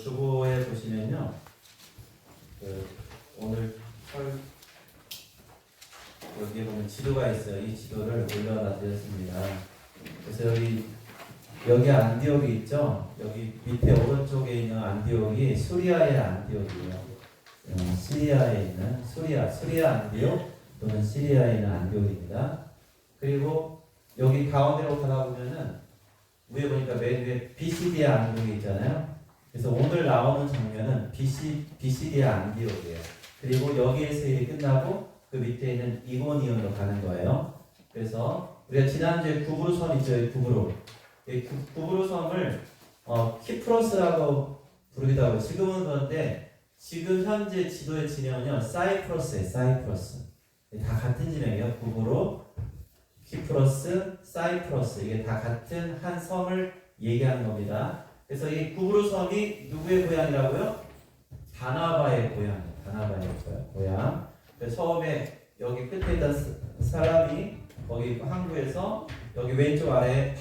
주보에 보시면요, 오늘 여기에 보면 지도가 있어요. 이 지도를 올려다 드렸습니다. 그래서 여기 안디옥이 있죠. 여기 밑에 오른쪽에 있는 안디옥이 수리아의 안디옥이에요. 시리아에 있는 수리아 안디옥 또는 시리아에 있는 안디옥입니다. 그리고 여기 가운데로 가다 보면은 위에 보니까 맨 위에 비시디아 안디옥이 있잖아요. 그래서 오늘 나오는 장면은 비시디아 안디옥이에요. 그리고 여기에서 일이 끝나고 그 밑에 있는 이고니온으로 가는 거예요. 그래서 우리가 지난주에 구브루 섬 있죠. 구브루. 구브루 섬을 키프로스라고 부르기도 하고 지금은 그런데 지금 현재 지도의 진영은요 사이프러스예요. 사이프러스. 다 같은 진영이에요. 구브루, 키프로스, 사이프러스. 이게 다 같은 한 섬을 얘기하는 겁니다. 그래서 이 구브루 섬이 누구의 고향이라고요? 바나바의 고향이에요. 바나바의 고향. 처음에 여기 끝에 있던 사람이 거기 항구에서 여기 왼쪽 아래에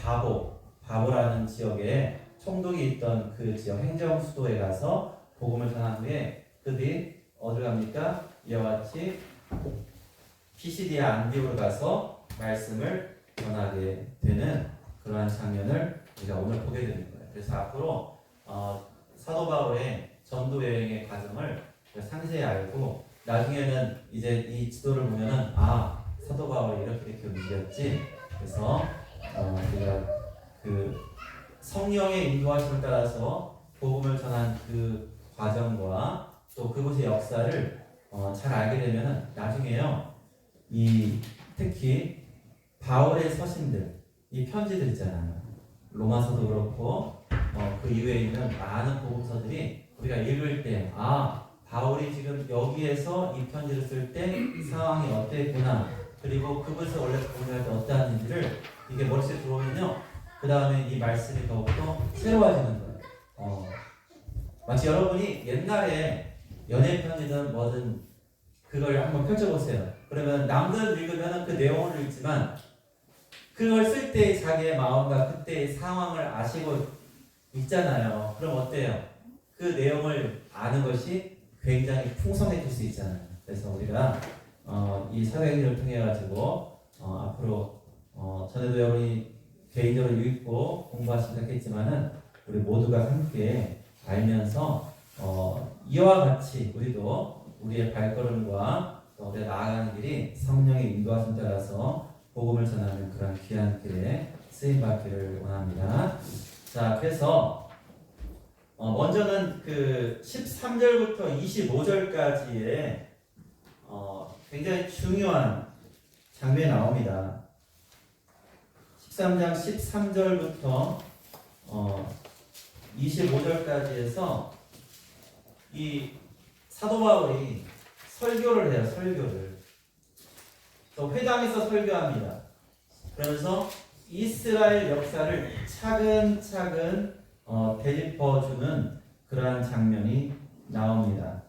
바보라는 지역에 총독이 있던 그 지역 행정 수도에 가서 복음을 전한 후에 그들이 어디로 갑니까? 이와 같이 피시디아 안디옥으로 가서 말씀을 전하게 되는 그러한 장면을 우리가 오늘 보게 되는 거예요. 그래서 앞으로 사도 바울의 전도 여행의 과정을 상세히 알고 나중에는 이제 이 지도를 보면은 사도 바울이 이렇게 움직였지. 그래서 우리가 그 성령의 인도하심을 따라서 복음을 전한 그 과정과 또 그곳의 역사를 잘 알게 되면은 나중에요. 특히 바울의 서신들, 이 편지들 있잖아요. 로마서도 그렇고 그 이외에 있는 많은 복음서들이 우리가 읽을 때 바울이 지금 여기에서 이 편지를 쓸 때 상황이 어땠구나. 그리고 그것을 원래 공부할 때 어떠한지를 이게 머릿속에 들어오면요. 그 다음에 이 말씀이 더욱더 새로워지는 거예요. 마치 여러분이 옛날에 연애 편지든 뭐든 그걸 한번 펼쳐보세요. 그러면 남들은 읽으면 그 내용을 읽지만 그걸 쓸 때 자기의 마음과 그때의 상황을 아시고 있잖아요. 그럼 어때요? 그 내용을 아는 것이 굉장히 풍성해질 수 있잖아요. 그래서 우리가 이 사도행전을 통해 가지고 앞으로 전에도 여러분이 개인적으로 읽고 공부하시면 했겠지만은 우리 모두가 함께 알면서 이와 같이 우리도 우리의 발걸음과 또 우리가 나아가는 길이 성령의 인도하심 따라서 복음을 전하는 그런 귀한 길에 쓰임 받기를 원합니다. 자, 그래서 먼저는 그 13절부터 25절까지의 굉장히 중요한 장면이 나옵니다. 13장 13절부터 25절까지 해서 이 사도 바울이 설교를 해요. 설교를. 또 회당에서 설교합니다. 그러면서 이스라엘 역사를 차근차근 되짚어주는 그러한 장면이 나옵니다.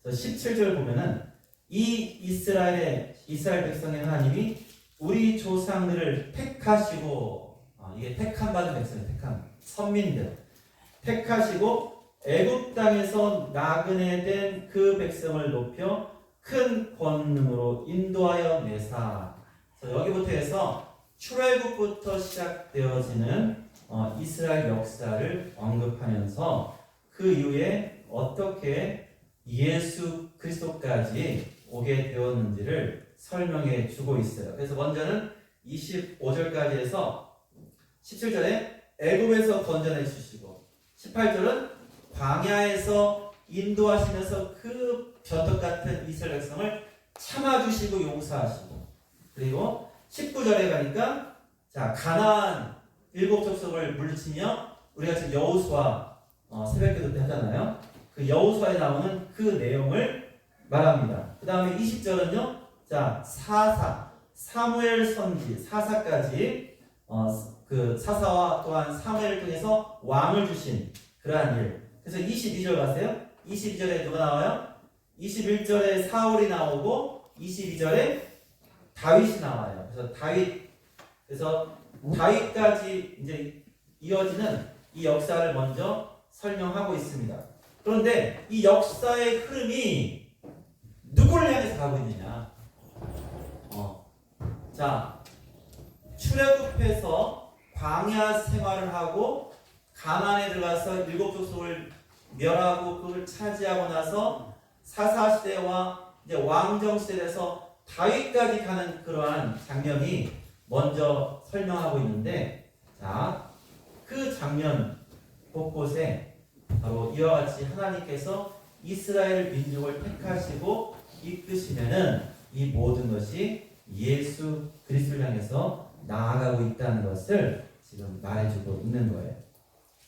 그래서 17절 보면은 이스라엘 백성의 하나님이 우리 조상들을 택하시고 이게 택함 받은 백성이에요. 택함 선민들 택하시고 애굽 땅에서 나그네 된 그 백성을 높여 큰 권능으로 인도하여 내사. 여기부터 해서 출애굽부터 시작되어지는 이스라엘 역사를 언급하면서 그 이후에 어떻게 예수 그리스도까지 오게 되었는지를 설명해 주고 있어요. 그래서 먼저는 25절까지 해서 17절에 애굽에서 건져내 주시고 18절은 광야에서 인도하시면서 그 변덕 같은 이스라엘 백성을 참아주시고 용서하시고, 그리고 19절에 가니까 가나안 7족속을 물리치며 우리가 지금 여호수아 새벽기도 때 하잖아요. 그 여호수아에 나오는 그 내용을 말합니다. 그 다음에 20절은요. 사무엘 선지 사사까지 그 사사와 또한 사무엘을 통해서 왕을 주신 그러한 일. 그래서 22절 가세요. 22절에 누가 나와요? 21절에 사울이 나오고 22절에 다윗이 나와요. 그래서 다윗까지 이제 이어지는 이 역사를 먼저 설명하고 있습니다. 그런데 이 역사의 흐름이 누구를 향해서 가고 있느냐? 자, 출애굽해서 광야 생활을 하고 가나안에 들어가서 일곱 족속을 멸하고 그걸 차지하고 나서 사사 시대와 이제 왕정 시대에서 다윗까지 가는 그러한 장면이 먼저 설명하고 있는데, 자, 그 장면 곳곳에 바로 이와 같이 하나님께서 이스라엘 민족을 택하시고 이끄시면은 이 모든 것이 예수 그리스도를 향해서 나아가고 있다는 것을 지금 말해주고 있는 거예요.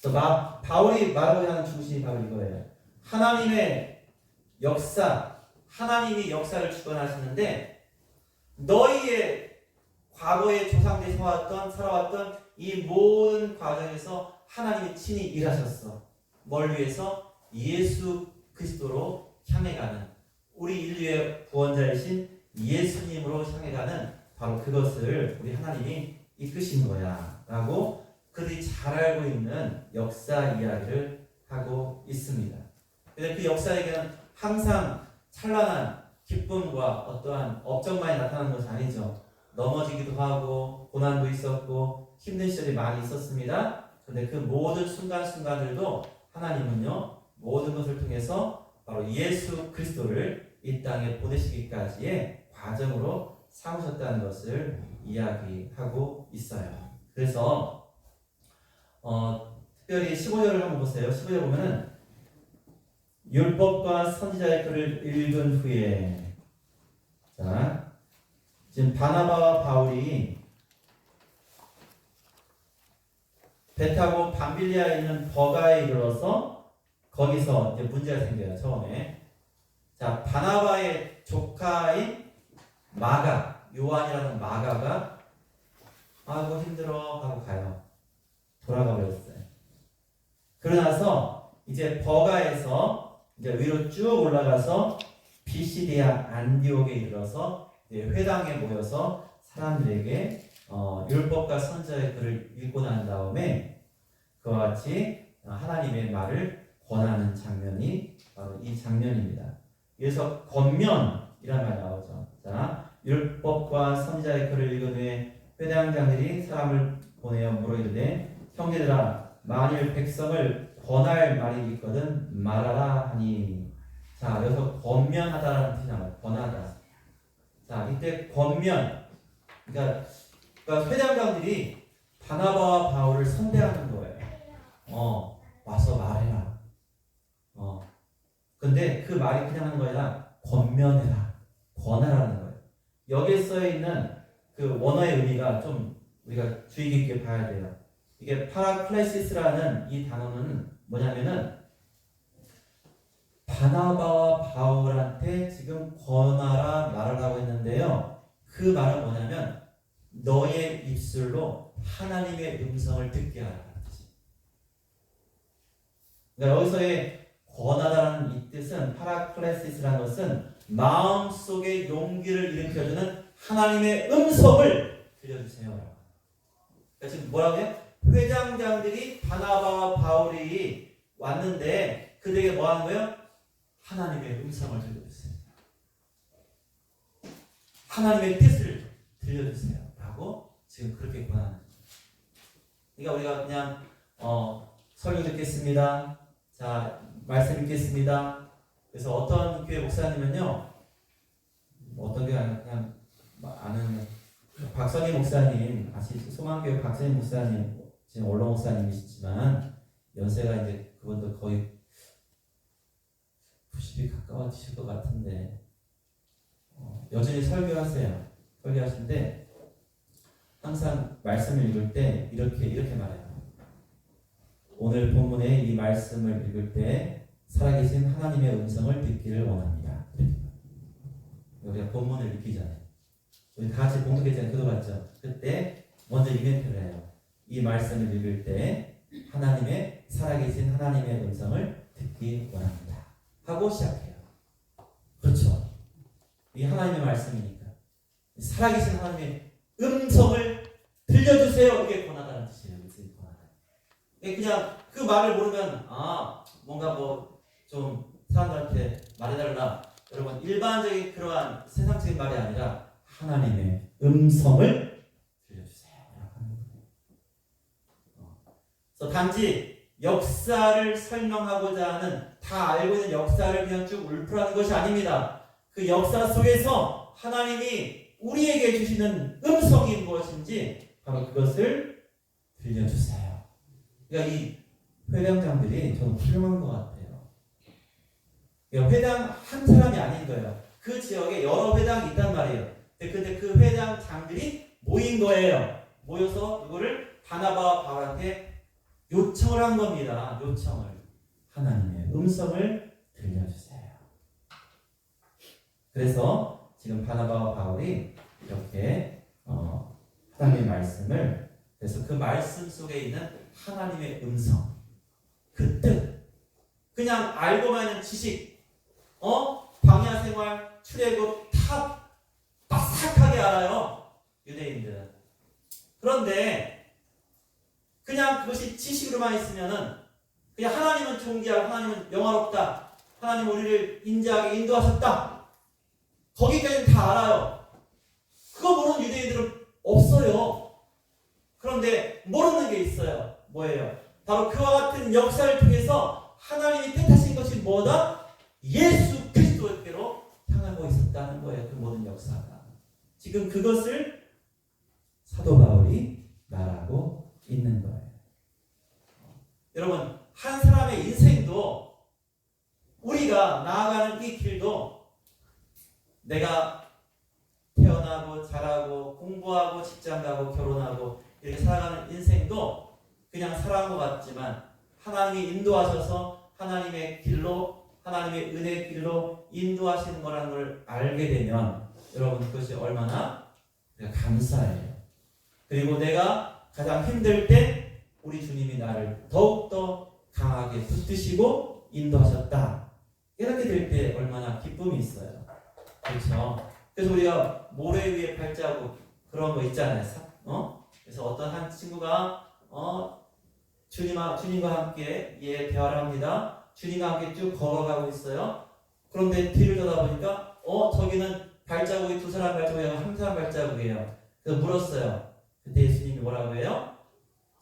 그래서 바울이 말하고자 하는 중심이 바로 이거예요. 하나님의 역사, 하나님이 역사를 주관하시는데 너희의 과거의 조상들이 살아왔던 이 모든 과정에서 하나님이 친히 일하셨어. 뭘 위해서? 예수 그리스도로 향해 가는, 우리 인류의 구원자이신 예수님으로 향해 가는 바로 그것을 우리 하나님이 이끄신 거야 라고 그들이 잘 알고 있는 역사 이야기를 하고 있습니다. 그런데 그 역사에게는 항상 찬란한 기쁨과 어떠한 업적만이 나타나는 것이 아니죠. 넘어지기도 하고 고난도 있었고 힘든 시절이 많이 있었습니다. 그런데 그 모든 순간순간들도 하나님은요, 모든 것을 통해서 바로 예수 그리스도를 이 땅에 보내시기까지의 과정으로 삼으셨다는 것을 이야기하고 있어요. 그래서 특별히 15절을 한번 보세요. 15절 보면은 율법과 선지자의 글을 읽은 후에, 자, 지금 바나바와 바울이 배 타고 밤빌리아에 있는 버가에 이르러서 거기서 이제 문제가 생겨요. 처음에. 자, 바나바의 조카인 마가, 요한이라는 마가가 아이고 힘들어 하고 가요. 돌아가 버렸어요. 그러나서 이제 버가에서 이제 위로 쭉 올라가서 비시디아 안디옥에 이르러서 회당에 모여서 사람들에게 율법과 선지자의 글을 읽고 난 다음에 그와 같이 하나님의 말을 권하는 장면이 바로 이 장면입니다. 그래서 권면이라는 말이 나오죠. 자, 율법과 선지자의 글을 읽은 후에 회당장들이 사람을 보내어 물어이르되 형제들아, 만일 백성을 권할 말이 있거든 말하라 하니. 자, 여기서 권면하다라는 뜻이 나와요. 권하다. 자, 이때 권면, 그러니까 회당장들이 바나바와 바울을 선대하는 거예요. 와서 말해라. 근데 그 말이 그냥 하는 거야. 권면해라. 권하라는 거예요. 여기에 써 있는 그 원어의 의미가 좀 우리가 주의 깊게 봐야 돼요. 이게 파라클레시스라는 이 단어는 뭐냐면은 바나바와 바울한테 지금 권하라 말하라고 했는데요. 그 말은 뭐냐면 너의 입술로 하나님의 음성을 듣게 하라는 뜻이에요. 그러니까 여기서의 권하다라는 이 뜻은, 파라클레시스라는 것은 마음속에 용기를 일으켜주는 하나님의 음성을 들려주세요. 그러니까 지금 뭐라고 해요? 회장장들이 바나바와 바울이 왔는데 그들에게 뭐 하는 거예요? 하나님의 음성을 들려주세요. 하나님의 뜻을 들려주세요. 라고 지금 그렇게 권하는 거예요. 그러니까 우리가 그냥 설교 듣겠습니다. 자, 말씀 읽겠습니다. 그래서 어떤 교회 목사님은요, 어떤 교회 그냥 아는 박선희 목사님, 소망교회 박선희 목사님, 지금 원로 목사님이시지만 연세가 이제 그분도 거의 90이 가까워지실 것 같은데 여전히 설교하세요. 설교하시는데 항상 말씀을 읽을 때 이렇게 말해요. 오늘 본문의 이 말씀을 읽을 때 살아계신 하나님의 음성을 듣기를 원합니다. 우리가 본문을 읽기 전에 우리 다 같이 봉독했잖아요. 그도 같죠? 그때 먼저 이벤트를 해요. 이 말씀을 읽을 때 하나님의 살아계신 하나님의 음성을 듣기 원합니다. 하고 시작해요. 그렇죠? 이 하나님의 말씀이니까 살아계신 하나님의 음성을 들려주세요. 이게 권하다는 뜻이에요. 그냥 그 말을 모르면 뭔가 좀 사람들한테 말해달라. 여러분, 일반적인 그러한 세상적인 말이 아니라 하나님의 음성을 들려주세요. 그래서 단지 역사를 설명하고자 하는, 다 알고 있는 역사를 그냥 쭉 울프라는 것이 아닙니다. 그 역사 속에서 하나님이 우리에게 주시는 음성이 무엇인지 바로 그것을 들려주세요. 그러니까 이 회당장들이 저는 훌륭한 것 같아요. 그러니까 회당 한 사람이 아닌 거예요. 그 지역에 여러 회당이 있단 말이에요. 근데 그 회당장들이 모인 거예요. 모여서 이거를 바나바와 바울한테 요청을 한 겁니다. 요청을. 하나님의 음성을 들려주세요. 그래서 지금 바나바와 바울이 이렇게 하나님의 말씀을, 그래서 그 말씀 속에 있는 하나님의 음성, 그 뜻, 그냥 알고만 있는 지식, 광야 생활, 출애굽 다 빠삭하게 알아요, 유대인들은. 그런데 그냥 그것이 지식으로만 있으면은 그냥 하나님은 존귀하고 하나님은 영화롭다, 하나님 우리를 인자하게 인도하셨다, 거기까지는 다 알아요. 그거 모르는 유대인들은 없어요. 그런데 모르는 게 있어요. 뭐예요? 바로 그와 같은 역사를 통해서 하나님이 뜻하신 것이 뭐다? 예수 그리스도께로 향하고 있었다는 거예요. 그 모든 역사가. 지금 그것을 사도 바울이 말하고 있는 거예요. 여러분, 한 사람의 인생도, 우리가 나아가는 이 길도, 내가 태어나고 자라고 공부하고 직장 가고 결혼하고 이렇게 살아가는 인생도 그냥 살아간 것 같지만 하나님이 인도하셔서 하나님의 길로, 하나님의 은혜의 길로 인도하시는 거라는 걸 알게 되면 여러분, 그것이 얼마나 감사해요. 그리고 내가 가장 힘들 때 우리 주님이 나를 더욱더 강하게 붙드시고 인도하셨다, 이렇게 될 때 얼마나 기쁨이 있어요. 그렇죠? 그래서 우리가 모래 위에 발자국, 그런 거 있잖아요. 그래서 어떤 한 친구가 주님과 함께 대화를 합니다. 주님과 함께 쭉 걸어가고 있어요. 그런데 뒤를 쳐다보니까 저기는 발자국이 두 사람 발자국이고 한 사람 발자국이에요. 그래서 물었어요. 그때 예수님이 뭐라고 해요?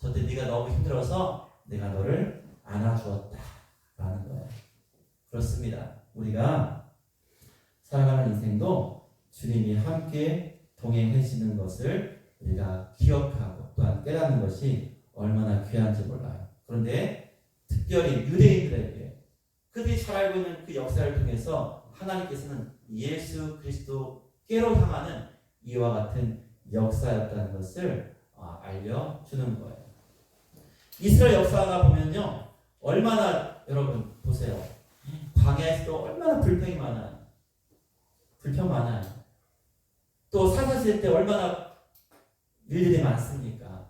저때 네가 너무 힘들어서 내가 너를 안아주었다 라는 거예요. 그렇습니다. 우리가 살아가는 인생도 주님이 함께 동행하시는 것을 우리가 기억하고 또한 깨닫는 것이 얼마나 귀한지 몰라요. 그런데 특별히 유대인들에게, 그들이 잘 알고 있는 그 역사를 통해서 하나님께서는 예수 그리스도께로 향하는 이와 같은 역사였다는 것을 알려주는 거예요. 이스라엘 역사가 보면요, 얼마나, 여러분 보세요, 광야에서도 얼마나 불평이 많아요. 불평 많아요. 또 사사시대 때 얼마나 일들이 많습니까?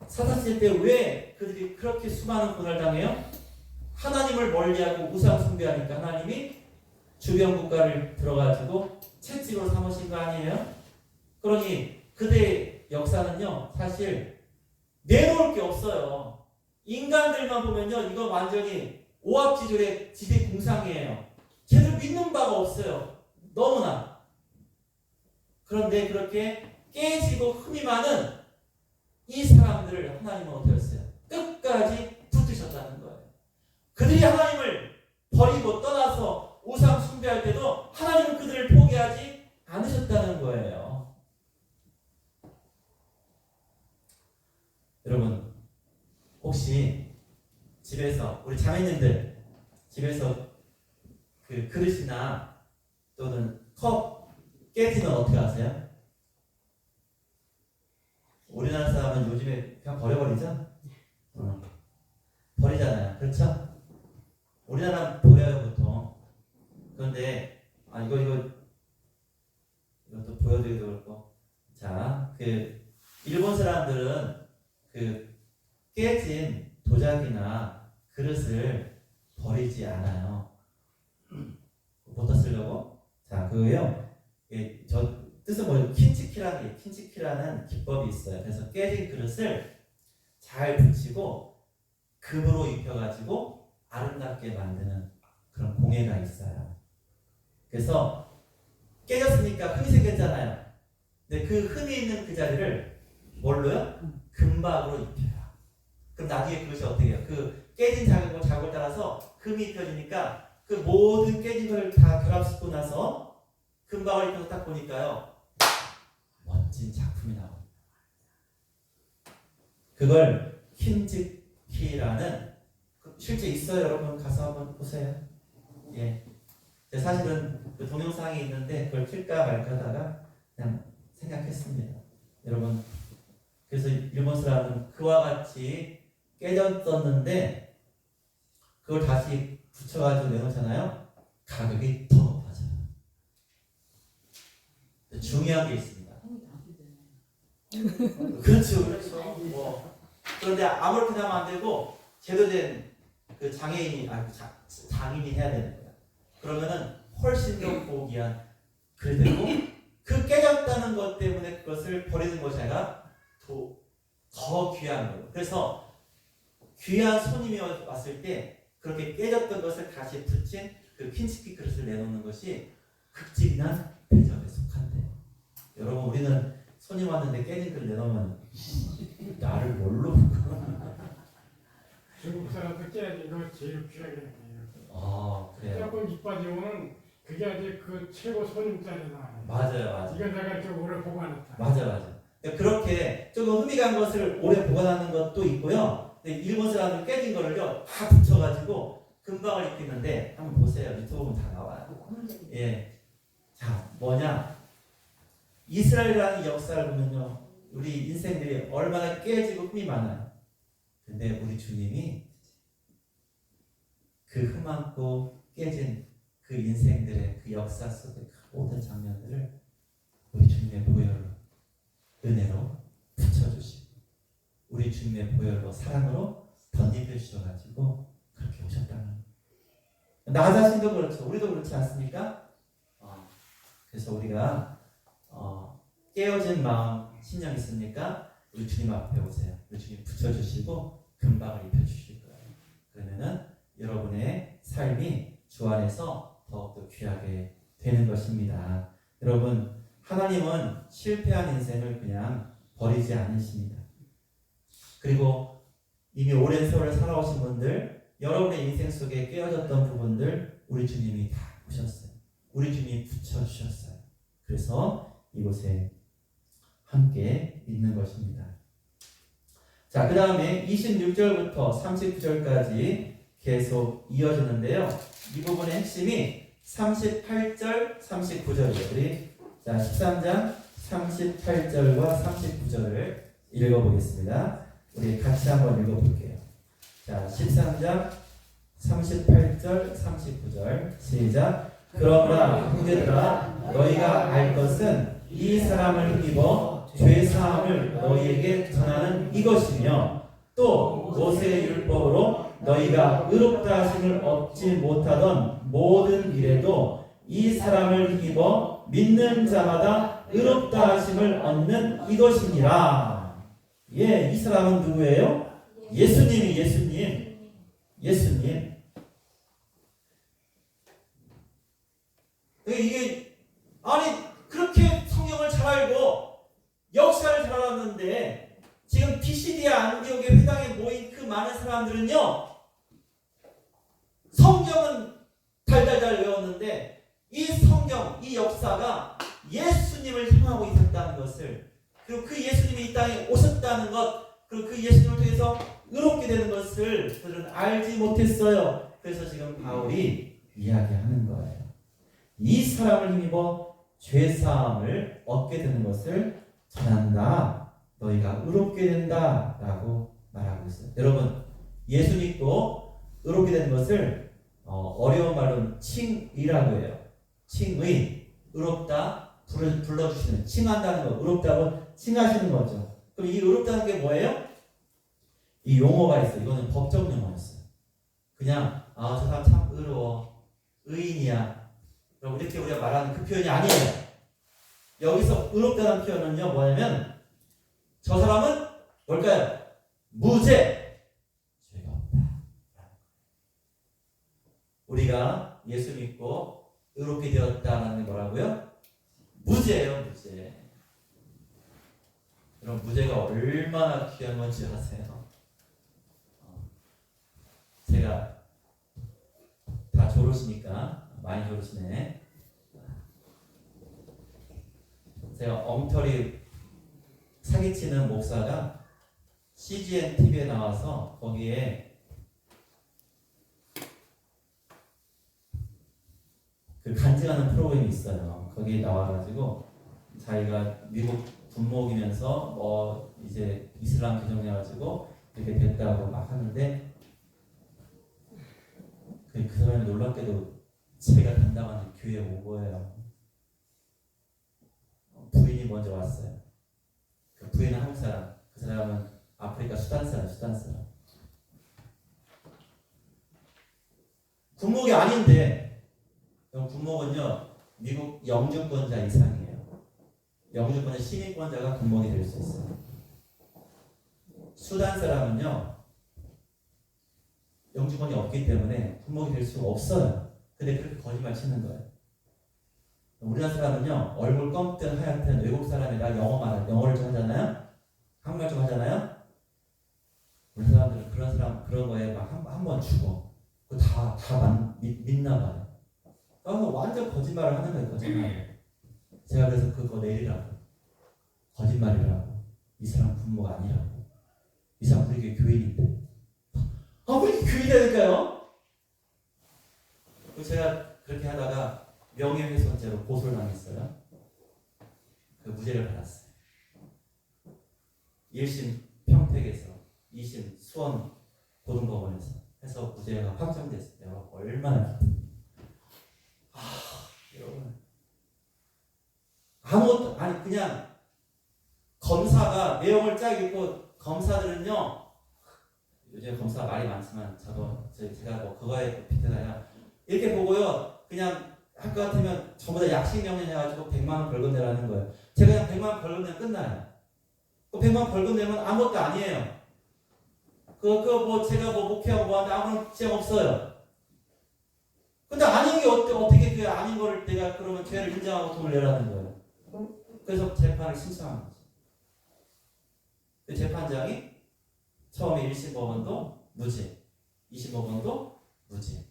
사사시대 때 왜 그들이 그렇게 수많은 고난을 당해요? 하나님을 멀리하고 우상 숭배하니까 하나님이 주변 국가를 들어가지고 채찍으로 삼으신 거 아니에요? 그러니 그들의 역사는요, 사실 내놓을 게 없어요. 인간들만 보면요, 이거 완전히 오합지졸의 지대공상이에요. 제대로 믿는 바가 없어요. 너무나. 그런데 그렇게 깨지고 흠이 많은 이 사람들을 하나님은 어떻게 했어요? 끝까지 붙드셨다는 거예요. 그들이 하나님을 버리고 떠나서 우상 숭배할 때도 하나님은 그들을 포기하지 않으셨다는 거예요. 여러분, 혹시 집에서, 우리 자매님들 집에서 그 그릇이나 또는 컵 깨지면 어떻게 하세요? 우리나라 사람은 요즘에 그냥 버려버리죠? 버리잖아요. 그렇죠? 우리나라는 버려요, 보통. 그런데 이것도 보여드리기도 그렇고, 자, 그 일본 사람들은 그 깨진 도자기나 그릇을 버리지 않아요. 뭐다 쓰려고? 자, 그거요. 저 뜻은 뭐예요? 킨치키라는 기법이 있어요. 그래서 깨진 그릇을 잘 붙이고 금으로 입혀가지고 아름답게 만드는 그런 공해가 있어요. 그래서 깨졌으니까 흠이 생겼잖아요. 근데 그 흠이 있는 그 자리를 뭘로요? 금박으로 입혀요. 그럼 나중에 그것이 어떻게 해요? 그 깨진 자국을 따라서 금이 입혀지니까 그 모든 깨진 걸 다 결합시키고 나서 금박을 입혀서 딱 보니까요, 멋진 작품이 나옵니다. 그걸 킨즈키라는, 실제 있어요. 여러분 가서 한번 보세요. 예. 사실은 그 동영상이 있는데 그걸 킬까 말까 하다가 그냥 생각했습니다. 여러분, 그래서 일본 사람은 그와 같이 깨졌었는데 그걸 다시 붙여가지고 내놓잖아요. 가격이 더 높아져요. 중요한 게 있습니다. 그렇죠, 그렇죠. 뭐 그런데 아무렇게나 하면 안 되고 제대로 된 그 장애인이 장인이 해야 되는 거야. 그러면은 훨씬 더 고귀한 글 되고 그 깨졌다는 것 때문에 그것을 버리는 것이 아니라 더 귀한 거예요. 그래서 귀한 손님이 왔을 때 그렇게 깨졌던 것을 다시 붙인 그 퀸스키 그릇을 내놓는 것이 극진한 대접에 속한대요. 여러분, 우리는 손님 왔는데 깨진 그릇 내놓으면 나를 뭘로 볼까? 중국 사람들 깨진 거 제일 귀하게 해요. 아, 그래요? 조금 이빠지면은 그게 아주 그 최고 손님자리다. 맞아요. 이건 내가 좀 오래 보관했다. 맞아요. 그러니까 그렇게 조금 흠이 간 것을 오래 보관하는 것도 있고요. 근데 일본 사람들 깨진 거를요 다 붙여가지고 금방을 입히는데 한번 보세요. 유튜브 보면 다 나와요. 예. 자, 뭐냐? 이스라엘이라는 역사를 보면요, 우리 인생들이 얼마나 깨지고 흠이 많아요. 근데 우리 주님이 그 흠 많고 깨진 그 인생들의 그 역사 속의 모든 장면들을 우리 주님의 보혈로, 은혜로 붙여주시고 우리 주님의 보혈로, 사랑으로 덧입혀 주셔가지고 그렇게 오셨다는, 나 자신도 그렇죠. 우리도 그렇지 않습니까? 그래서 우리가 깨어진 마음, 심령 있습니까? 우리 주님 앞에 오세요. 우리 주님 붙여주시고 금박을 입혀주실 거예요. 그러면은 여러분의 삶이 주 안에서 더욱더 귀하게 되는 것입니다. 여러분, 하나님은 실패한 인생을 그냥 버리지 않으십니다. 그리고 이미 오랜 세월을 살아오신 분들, 여러분의 인생 속에 깨어졌던 부분들 우리 주님이 다 보셨어요. 우리 주님이 붙여주셨어요. 그래서 이곳에 함께 있는 것입니다. 자, 그 다음에 26절부터 39절까지 계속 이어지는데요. 이 부분의 핵심이 38절, 39절이에요. 우리 자, 13장 38절과 39절을 읽어보겠습니다. 우리 같이 한번 읽어볼게요. 자, 13장 38절, 39절 시작. 그러나 형제들아, 너희가 알 것은 이 사람을 입어 죄사함을 너희에게 전하는 이것이며, 또 모세의 율법으로 너희가 의롭다 하심을 얻지 못하던 모든 일에도 이 사람을 힘입어 믿는 자마다 의롭다 하심을 얻는 이것이니라. 예, 이 사람은 누구예요? 예수님이, 예수님. 이게 아니 그렇게 성경을 잘 알고 역사를 잘 알았는데 지금 피시디아 안디옥의 회당에 모인 그 많은 사람들은요, 성경은 달달달 외웠는데 이 성경, 이 역사가 예수님을 향하고 있었다는 것을, 그리고 그 예수님이 이 땅에 오셨다는 것, 그리고 그 예수님을 통해서 의롭게 되는 것을 그들은 알지 못했어요. 그래서 지금 바울이 이야기하는 거예요. 이 사람을 힘입어 죄사함을 얻게 되는 것을 전한다. 너희가 의롭게 된다 라고 말하고 있어요. 여러분, 예수 믿고 의롭게 되는 것을 어려운 말로는 칭의라고 해요. 칭의, 의롭다, 불러주시는, 칭한다는 거, 의롭다고 칭하시는 거죠. 그럼 이 의롭다는 게 뭐예요? 이 용어가 있어요. 이거는 법적 용어였어요. 그냥 저 사람 참 의로워, 의인이야, 그럼 이렇게 우리가 말하는 그 표현이 아니에요. 여기서 의롭다는 표현은요, 뭐냐면 저 사람은 뭘까요? 무죄, 죄가 없다. 우리가 예수 믿고 의롭게 되었다는 게 뭐라고요? 무죄예요, 무죄. 그럼 무죄가 얼마나 귀한 건지 아세요? 제가 다 졸으시니까 많이 졸으시네. 제가 엉터리 사기치는 목사가 CGN TV에 나와서 거기에 그 간증하는 프로그램이 있어요. 거기에 나와가지고 자기가 미국 군목이면서 뭐 이제 이슬람 개종해가지고 이렇게 됐다고 막 하는데 그 사람이 놀랍게도 제가 담당하는 교회에 온 거예요. 부인이 먼저 왔어요. 그 부인은 한국 사람, 그 사람은 아프리카 수단 사람. 군목이 아닌데, 군목은요 미국 영주권자 이상이에요. 영주권자 시민권자가 군목이 될 수 있어요. 수단 사람은요 영주권이 없기 때문에 군목이 될 수가 없어요. 근데 그렇게 거짓말 치는 거예요. 우리나라 사람은요 얼굴 검든 하얗든 외국 사람이라 영어를 좀 하잖아요. 한국말 좀 하잖아요. 우리 사람들은 그런 거에 막 한 번 죽어. 그거 다 믿나 봐요. 그러니까 완전 거짓말을 하는 거예요. 거짓말. 제가 그래서 그거 내리라고. 거짓말이라고. 이 사람 군모가 아니라고. 이 사람 우리 교인인데. 왜 교인이라니까요? 제가 그렇게 하다가 명예훼손죄로 고소를 당했어요. 그 무죄를 받았어요. 1심 평택에서 2심 수원 고등법원에서 해서 무죄가 확정됐어요. 얼마나 여러분 아무것도 아니 그냥 검사가 내용을 쫙 읽고 검사들은요 요즘 검사 말이 많지만 제가 뭐 그거에 비슷하냐 이렇게 보고요 그냥 할 것 같으면 전부 다 약식 명령 해가지고 100만 원 벌금 내라는 거예요. 제가 그냥 100만 원 벌금 내면 끝나요. 그 100만 원 벌금 내면 아무것도 아니에요. 제가 목회하고 뭐하는데 아무런 지장 없어요. 근데 아닌 게 어떻게 그 아닌 거를 내가 그러면 죄를 인정하고 돈을 내라는 거예요. 그래서 재판을 신청한 거죠. 그 재판장이 처음에 1심 법원도 무죄, 2심 법원도 무죄.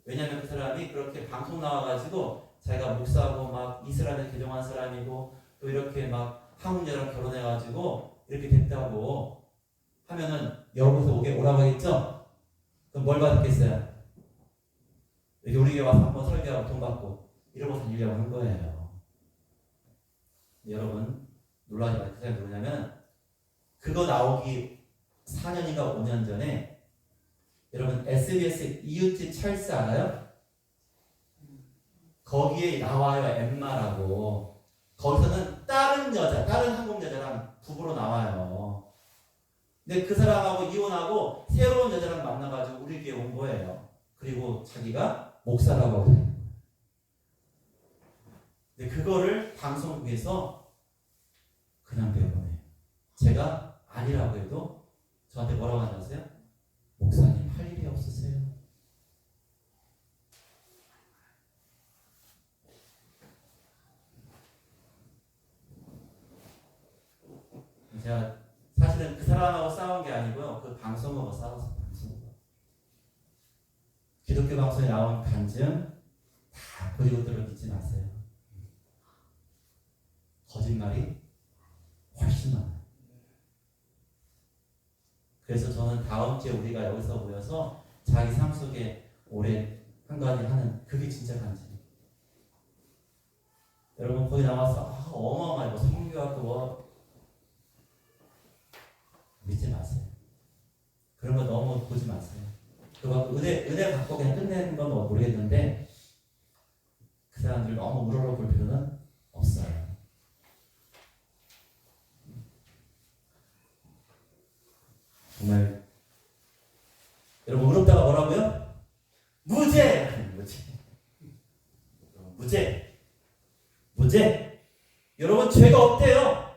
왜냐하면 그 사람이 그렇게 방송 나와가지고 자기가 목사고 막 이스라엘에 개종한 사람이고 또 이렇게 막 한국 여자랑 결혼해가지고 이렇게 됐다고 하면은 여러분들 오라고 하겠죠? 그럼 뭘 받겠어요? 여기 우리 교회 와서 한번 설교하고 돈 받고 이러고 다니려고 한 거예요. 여러분 놀라지 마세요. 그 사람이 뭐냐면 그거 나오기 4년인가 5년 전에 여러분 SBS 이웃집 찰스 알아요? 거기에 나와요. 엠마라고. 거기서는 다른 한국 여자랑 부부로 나와요. 근데 그 사람하고 이혼하고 새로운 여자랑 만나가지고 우리 교회에 온 거예요. 그리고 자기가 목사라고 하고 다니는 거예요. 근데 그거를 방송국에서 그냥 배워보네요. 제가 아니라고 해도 저한테 뭐라고 하는지 아세요? 목사님 할 일이 없으세요? 제가 사실은 그 사람하고 싸운 게 아니고요. 그 방송하고 싸웠어요. 방송하고. 기독교 방송에 나온 간증 다 고지고대로 믿지 마세요. 거짓말이 훨씬 많아요. 그래서 저는 다음 주에 우리가 여기서 모여서 자기 삶 속에 오래 한 가지 하는 그게 진짜 간증이에요. 여러분 거기 나와서 어마어마해 성교학도 뭐 믿지 마세요. 그런 거 너무 보지 마세요. 그거 은혜 갖고 그냥 끝내는 건 모르겠는데 그 사람들 너무 우러러볼 필요는 없어요. 정말 여러분 의롭다가 뭐라고요? 무죄! 무죄! 여러분 죄가 없대요.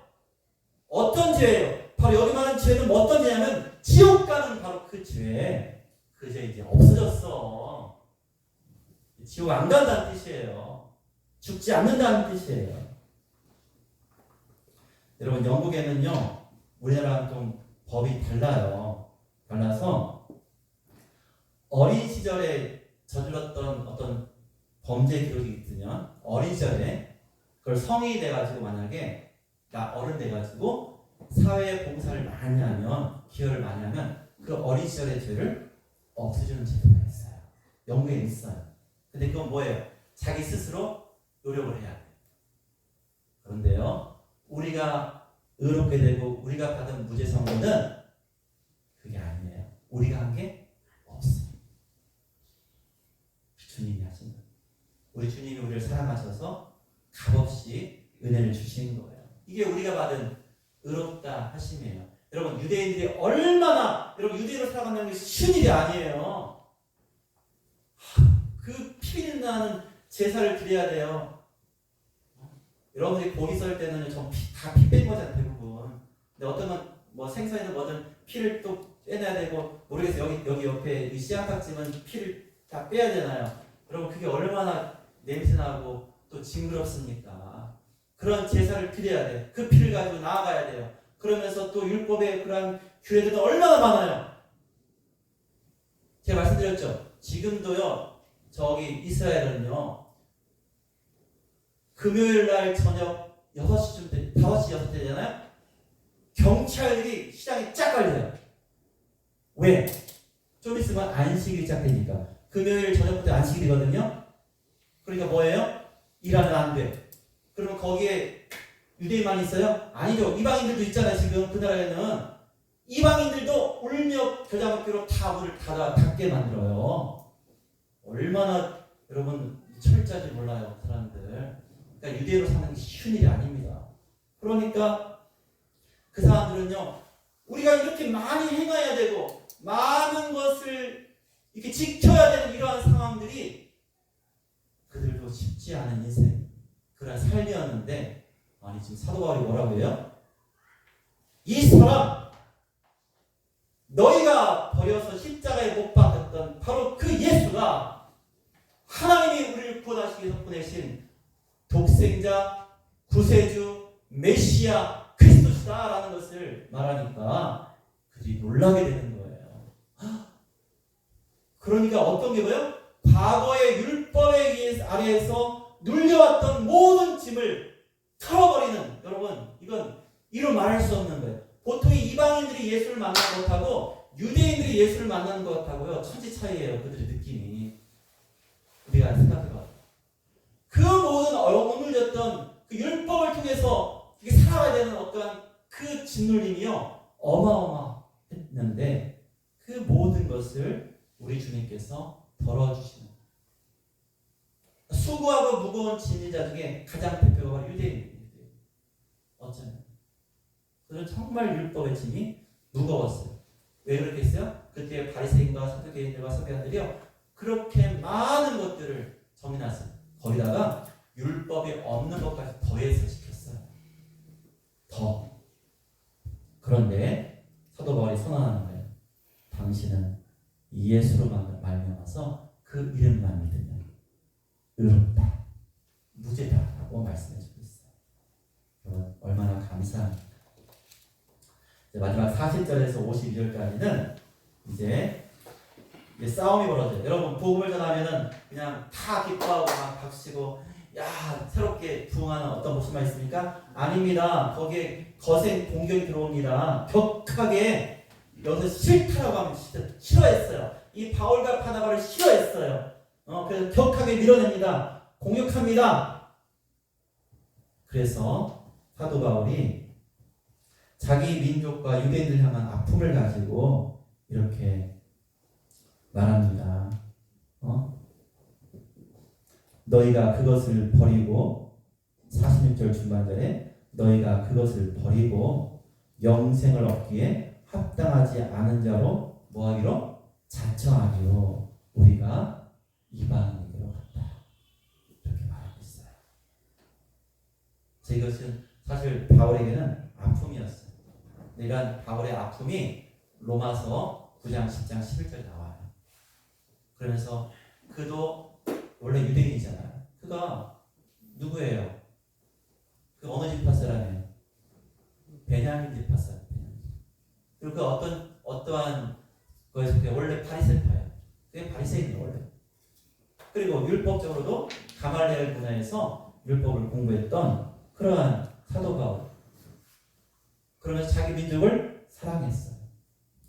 어떤 죄예요? 바로 여기 말하는 죄는 어떤 죄냐면 지옥 가는 바로 그 죄. 그 죄 이제 없어졌어. 지옥 안 간다는 뜻이에요. 죽지 않는다는 뜻이에요. 여러분 영국에는요 우리나라랑 좀 법이 달라요. 달라서 어린 시절에 저질렀던 어떤 범죄 기록이 있으면 어린 시절에 그걸 성인이 돼가지고 만약에 나 어른 돼가지고 사회 봉사를 많이 하면 기여를 많이 하면 그 어린 시절의 죄를 없애주는 제도가 있어요. 영국에 있어요. 근데 그건 뭐예요? 자기 스스로 노력을 해야 돼요. 그런데요 우리가 의롭게 되고 우리가 받은 무죄 선고는 그게 아니에요. 우리가 한 게 없어요. 주님이 하신 거예요. 우리 주님이 우리를 사랑하셔서 값없이 은혜를 주신 거예요. 이게 우리가 받은 의롭다 하심이에요. 여러분 유대인들이 얼마나 여러분 유대인으로 살아간다는 게 쉬운 일이 아니에요. 그 피 나는 제사를 드려야 돼요. 여러분들이 고기 썰 때는 다 피 뺀 거잖아요 대부분. 근데 어떤 건 뭐 생선이든 뭐든 피를 또 빼내야 되고 모르겠어요. 여기 옆에 이 씨앗깍지면 피를 다 빼야 되나요? 여러분 그게 얼마나 냄새나고 또 징그럽습니까? 그런 제사를 드려야 돼. 그 피를 가지고 나아가야 돼요. 그러면서 또 율법의 그런 규례들은 얼마나 많아요. 제가 말씀드렸죠. 지금도요. 저기 이스라엘은요. 금요일날 저녁 6시쯤 돼, 5시 6시 되잖아요. 경찰들이 시장에 쫙 깔려요. 왜? 좀 있으면 안식일이 시작되니까. 금요일 저녁부터 안식일이거든요. 그러니까 뭐예요? 일하면 안 돼. 그러면 거기에 유대인만 있어요? 아니죠. 이방인들도 있잖아요. 지금 그 나라에는. 이방인들도 울며 겨자 먹기로 다 문을 닫게 만들어요. 얼마나 여러분 철저한지 몰라요. 그 사람들. 그러니까 유대인으로 사는 게 쉬운 일이 아닙니다. 그러니까 그 사람들은요. 우리가 이렇게 많이 행해야 되고 많은 것을 이렇게 지켜야 되는 이러한 상황들이 그들도 쉽지 않은 인생 그런 삶이었는데 아니 지금 사도 바울이 뭐라고 해요? 이 사람 너희가 버려서 십자가에 못 박았던 바로 그 예수가 하나님이 우리를 구원하시기 위해서 보내신 독생자, 구세주, 메시아 그리스도시다라는 것을 말하니까 그들이 놀라게 되는 거예요. 그러니까 어떤 게 뭐예요? 과거의 율법의 아래에서 눌려왔던 모든 짐을 털어버리는 여러분 이건 이로 말할 수 없는 거예요. 보통 이방인들이 예수를 만나는 것하고 유대인들이 예수를 만나는 것하고요 천지 차이예요. 그들의 느낌이. 우리가 생각해봐요. 그 모든 억눌렸던 그 율법을 통해서 살아가야 되는 어떠한 그 짓눌림이요 어마어마했는데 그 모든 것을 우리 주님께서 덜어주시는 수고하고 무거운 짐진 자 중에 가장 대표가 바로 유대인입니다. 어쩌면 그들은 정말 율법의 짐이 무거웠어요. 왜 그렇게 했어요? 그때 바리새인과 사두개인들과 서기관들이요 그렇게 많은 것들을 정해놨어요. 거기다가 율법에 없는 것까지 더해서 시켰어요. 더. 그런데 사도 바울이 선언하는 거예요. 당신은 예수로만 말미암아서 그 이름만 믿으면 의롭다, 무죄다라고 말씀해주고 있어요. 여러분 얼마나 감사합니까? 마지막 40절에서 52절까지는 이제 싸움이 벌어져요. 여러분 복음을 전하면은 그냥 다 기뻐하고 막 박수치고 야 새롭게 부흥하는 어떤 모습만 있습니까? 아닙니다. 거기에 거센 공격이 들어옵니다. 격하게 여기서 싫다라고 하면 진짜 싫어했어요. 이 바울과 바나바를 싫어했어요. 그래서 격하게 밀어냅니다. 공격합니다. 그래서 사도 바울이 자기 민족과 유대인들 향한 아픔을 가지고 이렇게 말합니다. 너희가 그것을 버리고 46절 중반절에 너희가 그것을 버리고 영생을 얻기에 합당하지 않은 자로 뭐하기로? 자처하기로 우리가 이방인에게로 갔다. 이렇게 말하고 있어요. 이것은 사실 바울에게는 아픔이었어요. 이런 바울의 아픔이 로마서 9장, 10장, 11절에 나와요. 그러면서 그도 원래 유대인이잖아요. 그가 누구예요? 그 어느 지파 사람이에요? 베냐민 지파 사람. 그리고 그 어떠한 거에서 그게 원래 바리새파예요. 그게 바리새인이에요 원래. 그리고 율법적으로도 가말리엘 문화에서 율법을 공부했던 그러한 사도 바울. 그러면서 자기 민족을 사랑했어요.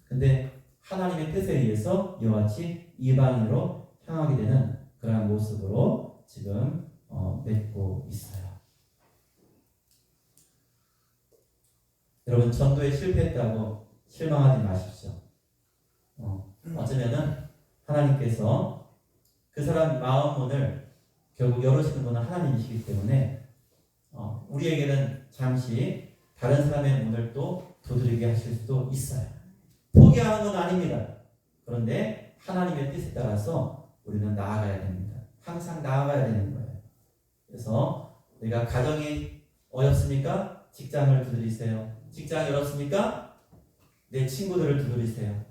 근데 하나님의 뜻에 의해서 이와 같이 이방인으로 향하게 되는 그러한 모습으로 지금 맺고 있어요. 여러분 전도에 실패했다고 실망하지 마십시오. 어쩌면은 하나님께서 그 사람 마음 문을 결국 열으시는 분은 하나님이시기 때문에 우리에게는 잠시 다른 사람의 문을 또 두드리게 하실 수도 있어요. 포기하는 건 아닙니다. 그런데 하나님의 뜻에 따라서 우리는 나아가야 됩니다. 항상 나아가야 되는 거예요. 그래서 내가 가정이 어렵습니까? 직장을 두드리세요. 직장이 어렵습니까? 내 친구들을 두드리세요.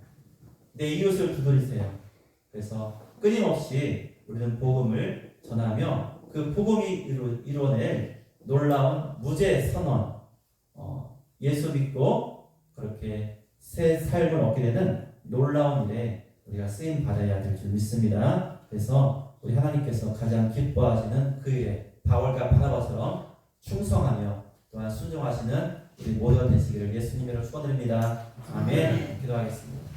내 이웃을 두드리세요. 그래서 끊임없이 우리는 복음을 전하며 그 복음이 이루어낼 놀라운 무죄 선언, 예수 믿고 그렇게 새 삶을 얻게 되는 놀라운 일에 우리가 쓰임 받아야 될 줄 믿습니다. 그래서 우리 하나님께서 가장 기뻐하시는 그 일에 바울과 바나바처럼 충성하며 또한 순종하시는 우리 모두가 되시기를 예수님으로 축원드립니다. 아멘. 기도하겠습니다.